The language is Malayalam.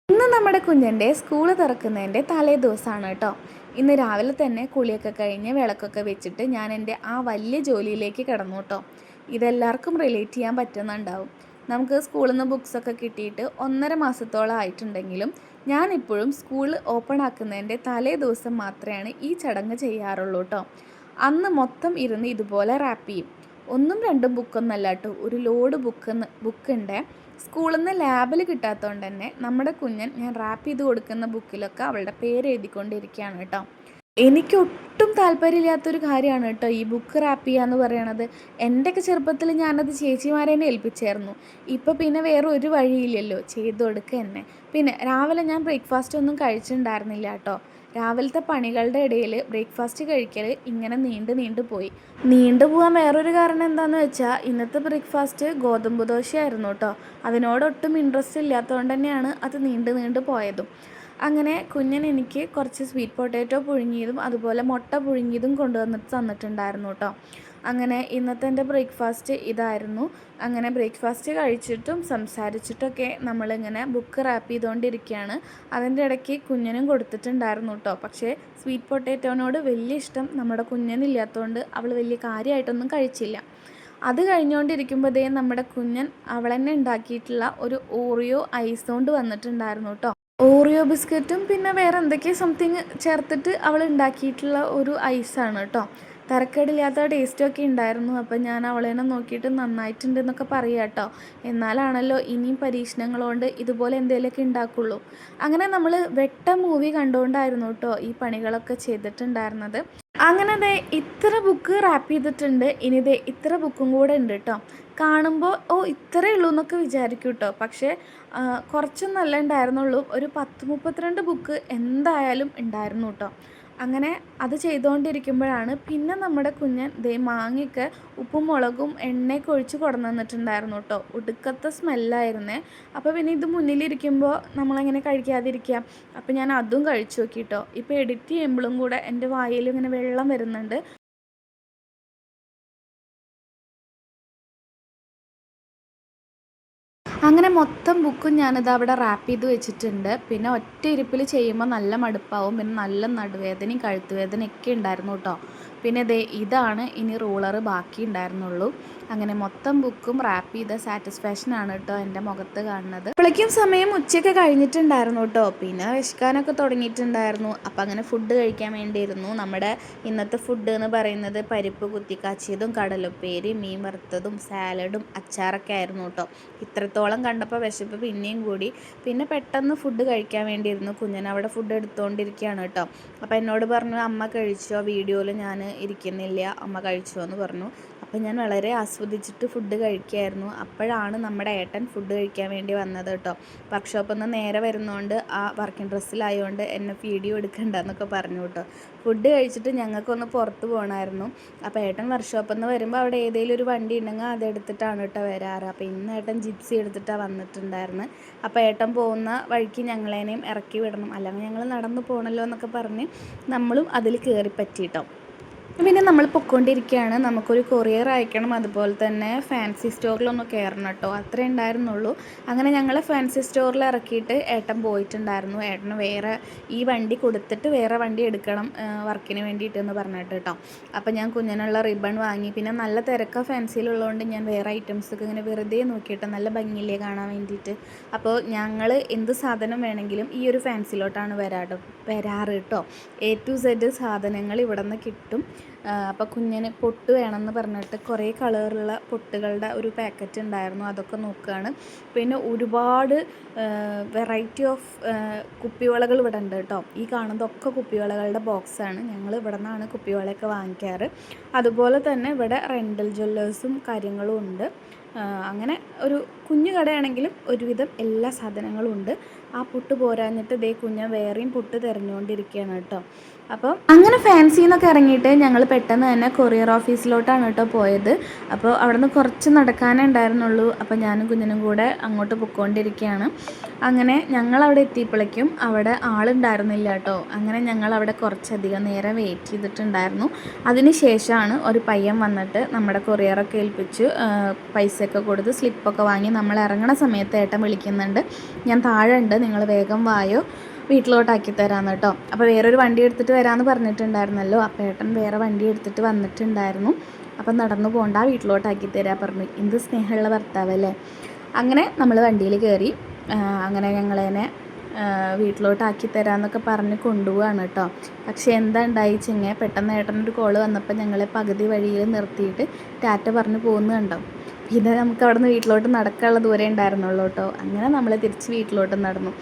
ഇന്ന് നമ്മുടെ കുഞ്ഞൻ്റെ സ്കൂൾ തുറക്കുന്നതിൻ്റെ തലേ ദിവസമാണ് കേട്ടോ. ഇന്ന് രാവിലെ തന്നെ കുളിയൊക്കെ കഴിഞ്ഞ് വിളക്കൊക്കെ വെച്ചിട്ട് ഞാൻ എൻ്റെ ആ വലിയ ജോലിയിലേക്ക് കിടന്നു കേട്ടോ. ഇതെല്ലാവർക്കും റിലേറ്റ് ചെയ്യാൻ പറ്റുന്നുണ്ടാവും. നമുക്ക് സ്കൂളിൽ നിന്ന് ബുക്സൊക്കെ കിട്ടിയിട്ട് 1.5 മാസത്തോളം ആയിട്ടുണ്ടെങ്കിലും ഞാനിപ്പോഴും സ്കൂൾ ഓപ്പൺ ആക്കുന്നതിൻ്റെ തലേ ദിവസം മാത്രമാണ് ഈ ചടങ്ങ് ചെയ്യാറുള്ളൂ കേട്ടോ. അന്ന് മൊത്തം ഇരുന്ന് ഇതുപോലെ റാപ്പ് ചെയ്യും. 1ഉം 2ഉം ബുക്കൊന്നല്ല കേട്ടോ, ഒരു ലോഡ് ബുക്കുണ്ട്. സ്കൂളിൽ നിന്ന് ലാബിൽ കിട്ടാത്തതുകൊണ്ട് തന്നെ നമ്മുടെ കുഞ്ഞൻ ഞാൻ റാപ്പ് ചെയ്ത് കൊടുക്കുന്ന ബുക്കിലൊക്കെ അവളുടെ പേര് എഴുതിക്കൊണ്ടിരിക്കുകയാണ് കേട്ടോ. എനിക്ക് ഒട്ടും താല്പര്യമില്ലാത്തൊരു കാര്യമാണ് കേട്ടോ ഈ ബുക്ക് റാപ്പ് ചെയ്യുക എന്ന് പറയണത്. എൻ്റെയൊക്കെ ചെറുപ്പത്തിൽ ഞാനത് ചേച്ചിമാരെ തന്നെ ഏൽപ്പിച്ചായിരുന്നു. ഇപ്പോൾ പിന്നെ വേറെ ഒരു വഴിയില്ലല്ലോ, ചെയ്തു കൊടുക്കുക തന്നെ. പിന്നെ രാവിലെ ഞാൻ ബ്രേക്ക്ഫാസ്റ്റ് ഒന്നും കഴിച്ചിട്ടുണ്ടായിരുന്നില്ല കേട്ടോ. രാവിലത്തെ പണികളുടെ ഇടയിൽ ബ്രേക്ക്ഫാസ്റ്റ് കഴിക്കൽ ഇങ്ങനെ നീണ്ടു പോയി. പോകാൻ വേറൊരു കാരണം എന്താണെന്ന് വെച്ചാൽ ഇന്നത്തെ ബ്രേക്ക്ഫാസ്റ്റ് ഗോതമ്പ് ദോശയായിരുന്നു കേട്ടോ. അതിനോടൊട്ടും ഇൻട്രസ്റ്റ് ഇല്ലാത്തതുകൊണ്ട് തന്നെയാണ് അത് നീണ്ടു പോയതും. അങ്ങനെ കുഞ്ഞൻ എനിക്ക് കുറച്ച് സ്വീറ്റ് പൊട്ടാറ്റോ പുഴുങ്ങിയതും അതുപോലെ മുട്ട പുഴുങ്ങിയതും കൊണ്ടുവന്നിട്ട് തന്നിട്ടുണ്ടായിരുന്നു കേട്ടോ. അങ്ങനെ ഇന്നത്തെ എൻ്റെ ബ്രേക്ക്ഫാസ്റ്റ് ഇതായിരുന്നു. അങ്ങനെ ബ്രേക്ക്ഫാസ്റ്റ് കഴിച്ചിട്ടും സംസാരിച്ചിട്ടൊക്കെ നമ്മളിങ്ങനെ ബുക്ക് റാപ്പ് ചെയ്തുകൊണ്ടിരിക്കുകയാണ്. അതിൻ്റെ ഇടയ്ക്ക് കുഞ്ഞനും കൊടുത്തിട്ടുണ്ടായിരുന്നു കേട്ടോ. പക്ഷേ സ്വീറ്റ് പൊട്ടാറ്റോനോട് വലിയ ഇഷ്ടം നമ്മുടെ കുഞ്ഞനില്ലാത്തതുകൊണ്ട് അവൾ വലിയ കാര്യമായിട്ടൊന്നും കഴിച്ചില്ല. അത് കഴിഞ്ഞുകൊണ്ടിരിക്കുമ്പോഴേ നമ്മുടെ കുഞ്ഞൻ അവൾ തന്നെ ഉണ്ടാക്കിയിട്ടുള്ള ഒരു ഓറിയോ ഐസ് കൊണ്ട് വന്നിട്ടുണ്ടായിരുന്നു കേട്ടോ. ഓറിയോ ബിസ്ക്കറ്റും പിന്നെ വേറെ എന്തൊക്കെയോ സംതിങ് ചേർത്തിട്ട് അവൾ ഉണ്ടാക്കിയിട്ടുള്ള ഒരു ഐസാണ് കേട്ടോ. തരക്കേടില്ലാത്ത ടേസ്റ്റൊക്കെ ഉണ്ടായിരുന്നു. അപ്പം ഞാൻ അവളെ നോക്കിയിട്ട് നന്നായിട്ടുണ്ട് എന്നൊക്കെ പറയാം കേട്ടോ. എന്നാലാണല്ലോ ഇനിയും പരീക്ഷണങ്ങൾ കൊണ്ട് ഇതുപോലെ എന്തെങ്കിലുമൊക്കെ ഉണ്ടാക്കുള്ളൂ. അങ്ങനെ നമ്മൾ വെട്ട മൂവി കണ്ടുകൊണ്ടായിരുന്നു കേട്ടോ ഈ പണികളൊക്കെ ചെയ്തിട്ടുണ്ടായിരുന്നത്. അങ്ങനെ ദേ ഇത്ര ബുക്ക് റാപ്പ് ചെയ്തിട്ടുണ്ട്. ഇനി ദേ ഇത്ര ബുക്കും കൂടെ ഉണ്ട് കേട്ടോ. കാണുമ്പോൾ ഇത്രയേ ഉള്ളൂ എന്നൊക്കെ വിചാരിക്കും കേട്ടോ. പക്ഷേ കുറച്ചൊന്നല്ല ഉണ്ടായിരുന്നുള്ളൂ, ഒരു 10-32 ബുക്ക് എന്തായാലും ഉണ്ടായിരുന്നു കേട്ടോ. അങ്ങനെ അത് ചെയ്തുകൊണ്ടിരിക്കുമ്പോഴാണ് പിന്നെ നമ്മുടെ കുഞ്ഞൻ ദേ മാങ്ങയൊക്കെ ഉപ്പും മുളകും എണ്ണയൊക്കെ ഒഴിച്ച് കൊണ്ടുവന്ന് തന്നിട്ടുണ്ടായിരുന്നു കേട്ടോ. ഒടുക്കത്തെ സ്മെല്ലായിരുന്നേ. അപ്പോൾ പിന്നെ ഇത് മുന്നിലിരിക്കുമ്പോൾ നമ്മളെങ്ങനെ കഴിക്കാതിരിക്കുക. അപ്പോൾ ഞാൻ അതും കഴിച്ചു നോക്കി കേട്ടോ. ഇപ്പോൾ എഡിറ്റ് ചെയ്യുമ്പോഴും കൂടെ എൻ്റെ വായിൽ ഇങ്ങനെ വെള്ളം വരുന്നുണ്ട്. അങ്ങനെ മൊത്തം ബുക്കും ഞാനിത് അവിടെ റാപ്പ് ചെയ്ത് വെച്ചിട്ടുണ്ട്. പിന്നെ ഒറ്റ ഇരിപ്പിൽ ചെയ്യുമ്പോൾ നല്ല മടുപ്പാവും. പിന്നെ നല്ല നടുവേദനയും കഴുത്തുവേദനയൊക്കെ ഉണ്ടായിരുന്നു കേട്ടോ. പിന്നെ ഇതാണ് ഇനി റൂളർ ബാക്കി ഉണ്ടായിരുന്നുള്ളൂ. അങ്ങനെ മൊത്തം ബുക്കും റാപ്പ് ചെയ്ത സാറ്റിസ്ഫാക്ഷനാണ് കേട്ടോ എൻ്റെ മുഖത്ത് കാണുന്നത്. അപ്പോഴേക്കും സമയം ഉച്ചയൊക്കെ കഴിഞ്ഞിട്ടുണ്ടായിരുന്നു കേട്ടോ. പിന്നെ വിശക്കാനൊക്കെ തുടങ്ങിയിട്ടുണ്ടായിരുന്നു. അപ്പം അങ്ങനെ ഫുഡ് കഴിക്കാൻ വേണ്ടിയിരുന്നു. നമ്മുടെ ഇന്നത്തെ ഫുഡ് എന്ന് പറയുന്നത് പരിപ്പ് കുത്തിക്കാച്ചിയതും കടലുപ്പേരി മീൻ വറുത്തതും സാലഡും അച്ചാറൊക്കെ ആയിരുന്നു കേട്ടോ. ഇത്രത്തോളം കണ്ടപ്പോൾ വിശപ്പ് പിന്നെയും കൂടി. പിന്നെ പെട്ടെന്ന് ഫുഡ് കഴിക്കാൻ വേണ്ടിയിരുന്നു. കുഞ്ഞൻ അവിടെ ഫുഡ് എടുത്തുകൊണ്ടിരിക്കുകയാണ് കേട്ടോ. അപ്പോൾ എന്നോട് പറഞ്ഞു അമ്മ കഴിച്ചോ, വീഡിയോയിൽ ഞാൻ ഇരിക്കുന്നില്ല, അമ്മ കഴിച്ചോ എന്ന് പറഞ്ഞു. അപ്പോൾ ഞാൻ വളരെ ആസ്വദിച്ചിട്ട് ഫുഡ് കഴിക്കുകയായിരുന്നു. അപ്പോഴാണ് നമ്മുടെ ഏട്ടൻ ഫുഡ് കഴിക്കാൻ വേണ്ടി വന്നത് കേട്ടോ. വർക്ക്ഷോപ്പിൽ നിന്ന് നേരെ വരുന്നതുകൊണ്ട് ആ വർക്കിംഗ് ഡ്രസ്സിലായതുകൊണ്ട് എന്നെ വീഡിയോ എടുക്കണ്ട എന്നൊക്കെ പറഞ്ഞു കേട്ടോ. ഫുഡ് കഴിച്ചിട്ട് ഞങ്ങൾക്കൊന്ന് പുറത്ത് പോകണമായിരുന്നു. അപ്പോൾ ഏട്ടൻ വർക്ക്ഷോപ്പിൽ നിന്ന് വരുമ്പോൾ അവിടെ ഏതെങ്കിലും ഒരു വണ്ടി ഉണ്ടെങ്കിൽ അതെടുത്തിട്ടാണ് കേട്ടോ വരാറ്. അപ്പോൾ ഇന്ന് ഏട്ടൻ ജിപ്സി എടുത്തിട്ടാണ് വന്നിട്ടുണ്ടായിരുന്നത്. അപ്പോൾ ഏട്ടൻ പോകുന്ന വഴിക്ക് ഞങ്ങളേനെയും ഇറക്കി വിടണം, അല്ലെങ്കിൽ ഞങ്ങൾ നടന്നു പോകണമല്ലോ എന്നൊക്കെ പറഞ്ഞ് നമ്മളും അതിൽ കയറി പറ്റിയിട്ടോ. പിന്നെ നമ്മൾ പൊയ്ക്കൊണ്ടിരിക്കുകയാണ്. നമുക്കൊരു കൊറിയർ അയക്കണം, അതുപോലെ തന്നെ ഫാൻസി സ്റ്റോറിലൊന്ന് കയറണം കേട്ടോ. അത്രേ ഉണ്ടായിരുന്നുള്ളൂ. അങ്ങനെ ഞങ്ങൾ ഫാൻസി സ്റ്റോറിൽ ഇറക്കിയിട്ട് ഏട്ടൻ പോയിട്ടുണ്ടായിരുന്നു. ഏട്ടന് വേറെ ഈ വണ്ടി കൊടുത്തിട്ട് വേറെ വണ്ടി എടുക്കണം വർക്കിന് വേണ്ടിയിട്ടെന്ന് പറഞ്ഞിട്ട് കേട്ടോ. അപ്പോൾ ഞാൻ കുഞ്ഞിനുള്ള റിബൺ വാങ്ങി. പിന്നെ നല്ല തിരക്കാണ് ഫാൻസിയിലുള്ളതുകൊണ്ട് ഞാൻ വേറെ ഐറ്റംസൊക്കെ ഇങ്ങനെ വെറുതെ നോക്കിയിട്ട് നല്ല ഭംഗിയില്ലേ കാണാൻ വേണ്ടിയിട്ട്. അപ്പോൾ ഞങ്ങൾ എന്ത് സാധനം വേണമെങ്കിലും ഈ ഒരു ഫാൻസിയിലോട്ടാണ് വരാറ് കേട്ടോ. A to Z സാധനങ്ങൾ ഇവിടെ നിന്ന് കിട്ടും. അപ്പോൾ കുഞ്ഞിന് പൊട്ട് വേണമെന്ന് പറഞ്ഞിട്ട് കുറേ കളറുള്ള പൊട്ടുകളുടെ ഒരു പാക്കറ്റ് ഉണ്ടായിരുന്നു, അതൊക്കെ നോക്കുകയാണ്. പിന്നെ ഒരുപാട് വെറൈറ്റി ഓഫ് കുപ്പിവളകൾ ഇവിടെ ഉണ്ട് കേട്ടോ. ഈ കാണുന്നതൊക്കെ കുപ്പിവളകളുടെ ബോക്സാണ്. ഞങ്ങൾ ഇവിടെ നിന്നാണ് കുപ്പിവളയൊക്കെ വാങ്ങിക്കാറ്. അതുപോലെ തന്നെ ഇവിടെ റെൻ്റൽ ജ്വല്ലേഴ്സും കാര്യങ്ങളും ഉണ്ട്. അങ്ങനെ ഒരു കുഞ്ഞു കടയാണെങ്കിലും ഒരുവിധം എല്ലാ സാധനങ്ങളും ഉണ്ട്. ആ പുട്ട് പോരാഞ്ഞിട്ട് കുഞ്ഞൻ വേറെയും പുട്ട് തിരഞ്ഞുകൊണ്ടിരിക്കുകയാണ് കേട്ടോ. അപ്പോൾ അങ്ങനെ ഫാൻസിയിൽ നിന്നൊക്കെ ഇറങ്ങിയിട്ട് ഞങ്ങൾ പെട്ടെന്ന് തന്നെ കൊറിയർ ഓഫീസിലോട്ടാണ് കേട്ടോ പോയത്. അപ്പോൾ അവിടെ നിന്ന് കുറച്ച് നടക്കാനേ ഉണ്ടായിരുന്നുള്ളൂ. അപ്പോൾ ഞാനും കുഞ്ഞിനും കൂടെ അങ്ങോട്ട് പൊയ്ക്കൊണ്ടിരിക്കുകയാണ്. അങ്ങനെ ഞങ്ങളവിടെ എത്തിയപ്പോഴേക്കും അവിടെ ആളുണ്ടായിരുന്നില്ല കേട്ടോ. അങ്ങനെ ഞങ്ങളവിടെ കുറച്ചധികം നേരം വെയിറ്റ് ചെയ്തിട്ടുണ്ടായിരുന്നു. അതിന് ശേഷമാണ് ഒരു പയ്യൻ വന്നിട്ട് നമ്മുടെ കൊറിയറൊക്കെ ഏൽപ്പിച്ച് പൈസയൊക്കെ കൊടുത്ത് സ്ലിപ്പൊക്കെ വാങ്ങി നമ്മൾ ഇറങ്ങണ സമയത്ത് ഏട്ടൻ വിളിക്കുന്നുണ്ട്, ഞാൻ താഴെ ഉണ്ട്, നിങ്ങൾ വേഗം വായോ, വീട്ടിലോട്ടാക്കി തരാമെന്ന് കേട്ടോ. അപ്പോൾ വേറൊരു വണ്ടി എടുത്തിട്ട് വരാമെന്ന് പറഞ്ഞിട്ടുണ്ടായിരുന്നല്ലോ. അപ്പോൾ ഏട്ടൻ വേറെ വണ്ടി എടുത്തിട്ട് വന്നിട്ടുണ്ടായിരുന്നു. അപ്പം നടന്നു പോകണ്ട, വീട്ടിലോട്ടാക്കി തരാൻ പറഞ്ഞു. എന്ത് സ്നേഹമുള്ള ഭർത്താവല്ലേ. അങ്ങനെ നമ്മൾ വണ്ടിയിൽ കയറി. അങ്ങനെ ഞങ്ങളതിനെ വീട്ടിലോട്ടാക്കി തരാമെന്നൊക്കെ പറഞ്ഞ് കൊണ്ടുപോവാണ് കേട്ടോ. പക്ഷേ എന്താ ഉണ്ടായിച്ചെങ്കിൽ പെട്ടെന്ന് ഏട്ടനൊരു കോള് വന്നപ്പോൾ ഞങ്ങളെ പകുതി വഴിയിൽ നിർത്തിയിട്ട് ടാറ്റ പറഞ്ഞ് പോകുന്നത് കണ്ടോ. പിന്നെ നമുക്ക് അവിടെ നിന്ന് വീട്ടിലോട്ട് നടക്കാനുള്ള ദൂരം ഉണ്ടായിരുന്നുള്ളൂ കേട്ടോ. അങ്ങനെ നമ്മൾ തിരിച്ച് വീട്ടിലോട്ട് നടന്നു.